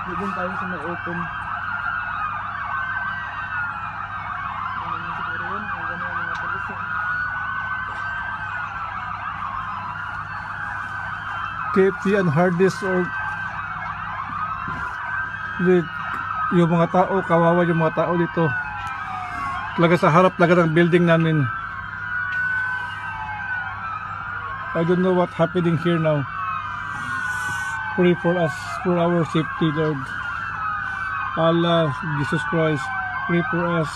Doon tayo sa may open. Ano siguro yun? Ang gano'n yung mga pulis eh. KFC and Hardee's or yung mga tao, kawawa yung mga tao dito. Talaga sa harap talaga ng building namin. I don't know what happening here now. Pray for us, for our safety, Lord. Allah, Jesus Christ, pray for us.